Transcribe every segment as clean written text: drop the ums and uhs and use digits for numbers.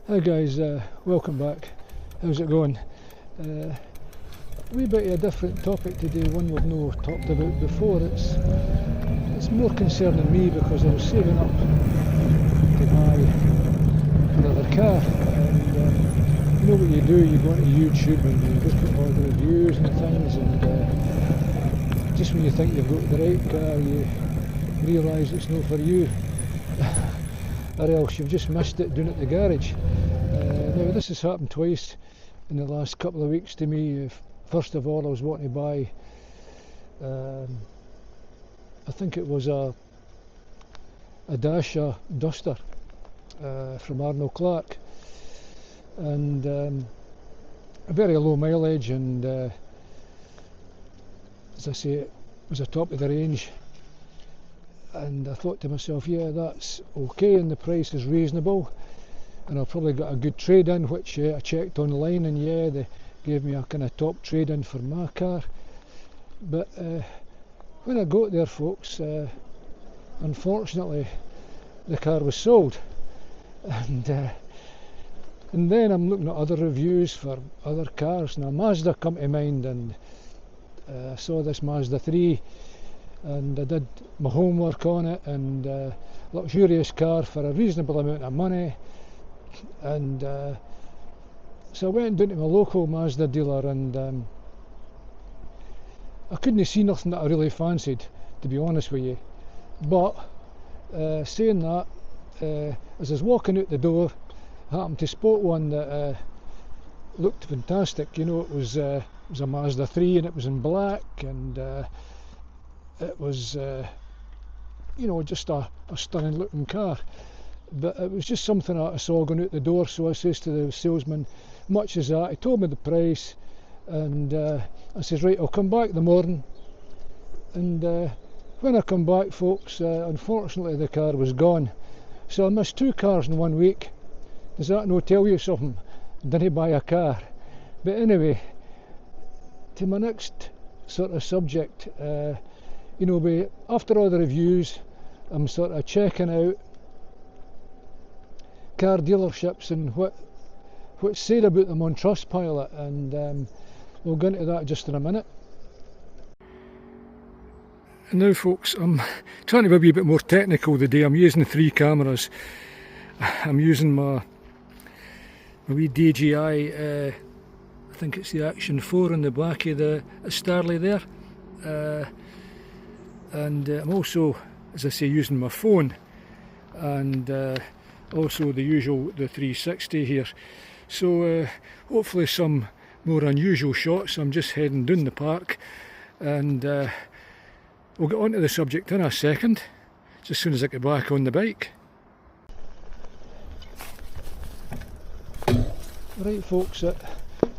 Hi guys, welcome back. How's it going? A wee bit of a different topic today, one we've no talked about before. It's more concerning me because I was saving up to buy another car, and you know what you do, you go into YouTube and you look at all the reviews and things, and just when you think you've got the right car, you realise it's not for you. Or else you've just missed it down at the garage. Now this has happened twice in the last couple of weeks to me. First of all, I was wanting to buy, I think it was a Dacia Duster from Arnold Clark, and a very low mileage, and as I say, it was a top of the range. And I thought to myself, yeah, that's okay, and the price is reasonable, and I've probably got a good trade-in, which I checked online, and yeah, they gave me a kind of top trade-in for my car. But when I got there, folks, unfortunately the car was sold, and then I'm looking at other reviews for other cars. Now Mazda come to mind, and I saw this Mazda 3, and I did my homework on it, and luxurious car for a reasonable amount of money, and so I went down to my local Mazda dealer, and I couldn't see nothing that I really fancied, to be honest with you. But saying that, as I was walking out the door, I happened to spot one that looked fantastic. You know, it was a Mazda 3, and it was in black, and it was, you know, just a stunning looking car. But it was just something I saw going out the door, so I says to the salesman, much as that, he told me the price, and I says, right, I'll come back in the morning. And when I come back, folks, unfortunately the car was gone. So I missed 2 cars in 1 week. Does that not tell you something? Didn't buy a car. But anyway, to my next sort of subject, you know, after all the reviews, I'm sort of checking out car dealerships and what's said about them on TRUSTPILOT, and we'll go into that just in a minute. And now, folks, I'm trying to be a wee bit more technical today. I'm using 3 cameras. I'm using my wee DJI, I think it's the Action 4 on the back of the Estarli there. And I'm also, as I say, using my phone, and also the 360 here. So hopefully some more unusual shots. I'm just heading down the park, and we'll get on to the subject in a second, just as soon as I get back on the bike. Right, folks, it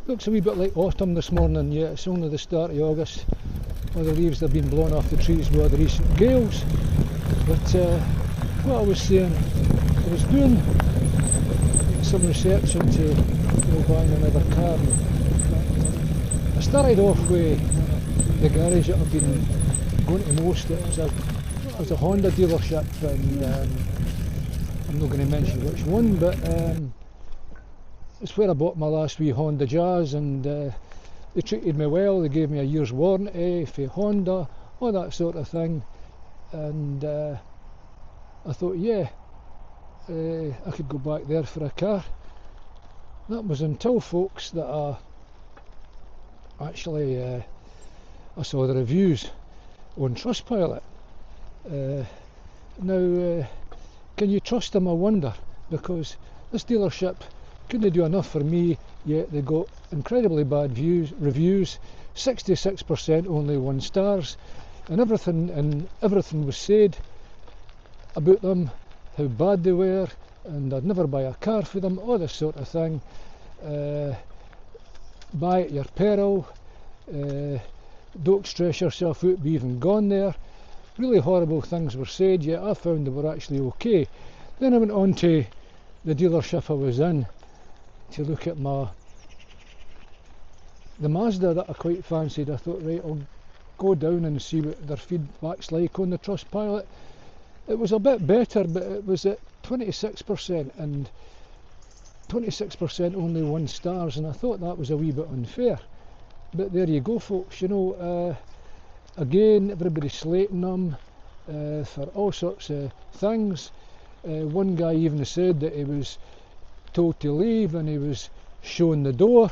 looks a wee bit like autumn this morning, yet it's only the start of August. All the leaves have been blown off the trees by the recent gales. But what I was saying, I was doing some research into buying another car. I started off with the garage that I've been going to most. It was a Honda dealership, and I'm not going to mention which one, but it's where I bought my last wee Honda Jazz, and they treated me well. They gave me a year's warranty for Honda, all that sort of thing, and I thought, yeah, I could go back there for a car. That was until, folks, that I actually I saw the reviews on TRUSTPILOT. Now, can you trust them, I wonder, because this dealership couldn't do enough for me, yet they got incredibly bad reviews, 66% only 1 stars, and everything was said about them, how bad they were, and I'd never buy a car for them, all this sort of thing. Buy at your peril, don't stress yourself out by even gone there. Really horrible things were said, yet I found they were actually okay. Then I went on to the dealership I was in to look at the Mazda that I quite fancied. I thought, right, I'll go down and see what their feedback's like on the TRUSTPILOT. It was a bit better, but it was at 26%, and 26% only 1 stars, and I thought that was a wee bit unfair. But there you go, folks. You know, again, everybody's slating them for all sorts of things. One guy even said that he was told to leave and he was shown the door,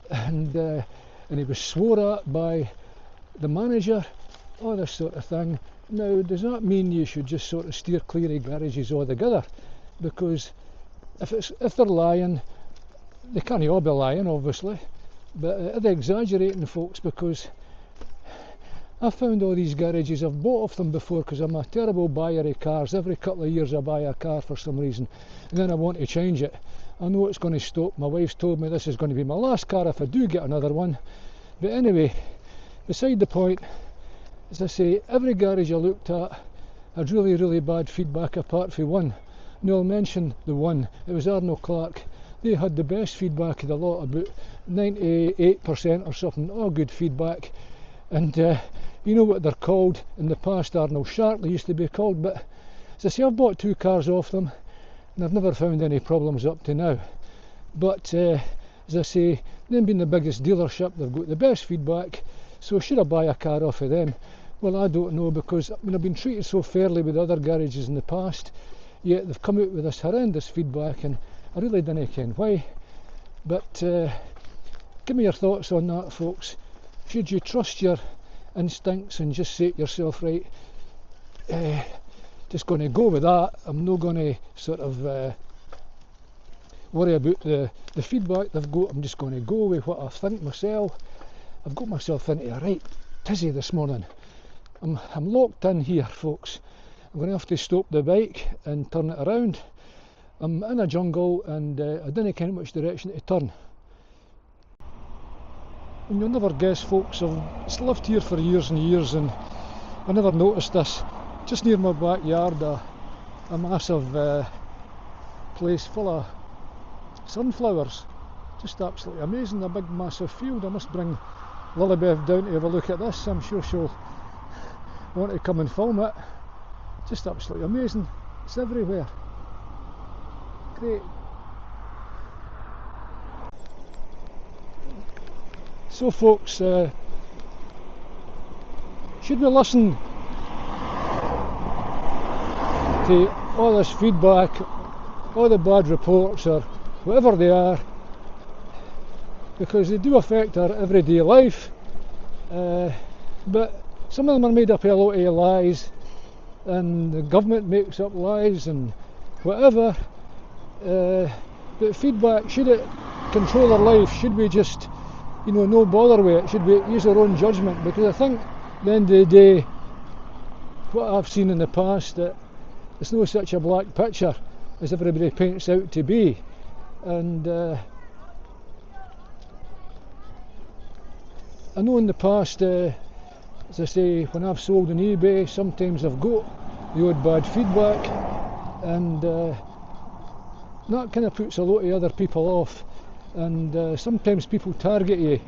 and he was swore at by the manager, all this sort of thing. Now, does that mean you should just sort of steer clear of garages altogether? Because if they're lying, they can't all be lying, obviously, but are they exaggerating, folks? Because I found all these garages, I've bought off them before because I'm a terrible buyer of cars. Every couple of years I buy a car for some reason, and then I want to change it. I know it's going to stop. My wife's told me this is going to be my last car if I do get another one. But anyway, beside the point, as I say, every garage I looked at had really, really bad feedback apart from one. Now I'll mention the one. It was Arnold Clark. They had the best feedback of the lot, about 98% or something, all good feedback. And you know what they're called in the past, Arnold Shark they used to be called, but as I say, I've bought 2 cars off them and I've never found any problems up to now. But as I say, them being the biggest dealership, they've got the best feedback, so should I buy a car off of them? Well, I don't know, because I mean, I've been treated so fairly with other garages in the past, yet they've come out with this horrendous feedback, and I really don't ken why. But give me your thoughts on that, folks. Should you trust your instincts and just say to yourself, right, just going to go with that, I'm not going to sort of worry about the feedback they've got, I'm just going to go with what I think myself. I've got myself into a right tizzy this morning. I'm locked in here, folks. I'm going to have to stop the bike and turn it around. I'm in a jungle and I don't know which direction to turn. And you'll never guess, folks, I've lived here for years and years and I never noticed this. Just near my backyard, a massive place full of sunflowers. Just absolutely amazing, a big massive field. I must bring Lilibeth down to have a look at this. I'm sure she'll want to come and film it. Just absolutely amazing. It's everywhere. Great. So folks, should we listen to all this feedback, all the bad reports or whatever they are, because they do affect our everyday life, but some of them are made up of a lot of lies, and the government makes up lies and whatever, but feedback, should it control our life? Should we just, you know, no bother with it? Should we use our own judgment? Because I think at the end of the day, what I've seen in the past, that it's no such a black picture as everybody paints out to be. And I know in the past, as I say, when I've sold on eBay, sometimes I've got the odd bad feedback, and that kind of puts a lot of other people off. And sometimes people target you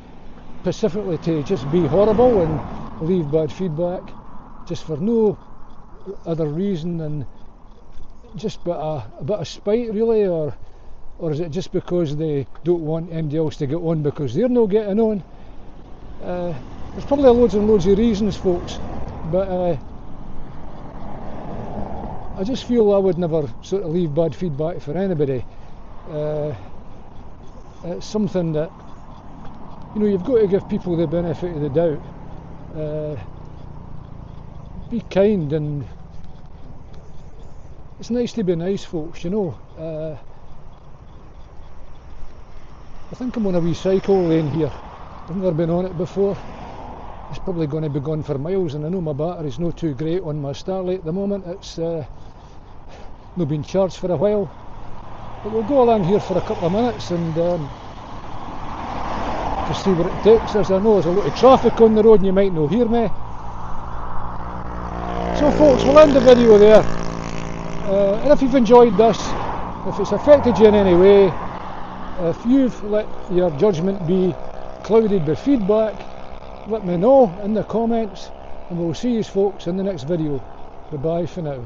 specifically to just be horrible and leave bad feedback just for no other reason than just a bit of spite, really, or is it just because they don't want anybody else to get on because they're not getting on? There's probably loads and loads of reasons, folks, but I just feel I would never sort of leave bad feedback for anybody. It's something that, you know, you've got to give people the benefit of the doubt. Be kind, and it's nice to be nice, folks, you know. I think I'm on a wee cycle lane here. I've never been on it before. It's probably going to be gone for miles, and I know my battery's not too great on my Estarli at the moment. It's not been charged for a while. But we'll go along here for a couple of minutes and just see what it takes. As I know there's a lot of traffic on the road and you might not hear me. So folks, we'll end the video there. And if you've enjoyed this, if it's affected you in any way, if you've let your judgment be clouded by feedback, let me know in the comments, and we'll see you folks in the next video. Goodbye for now.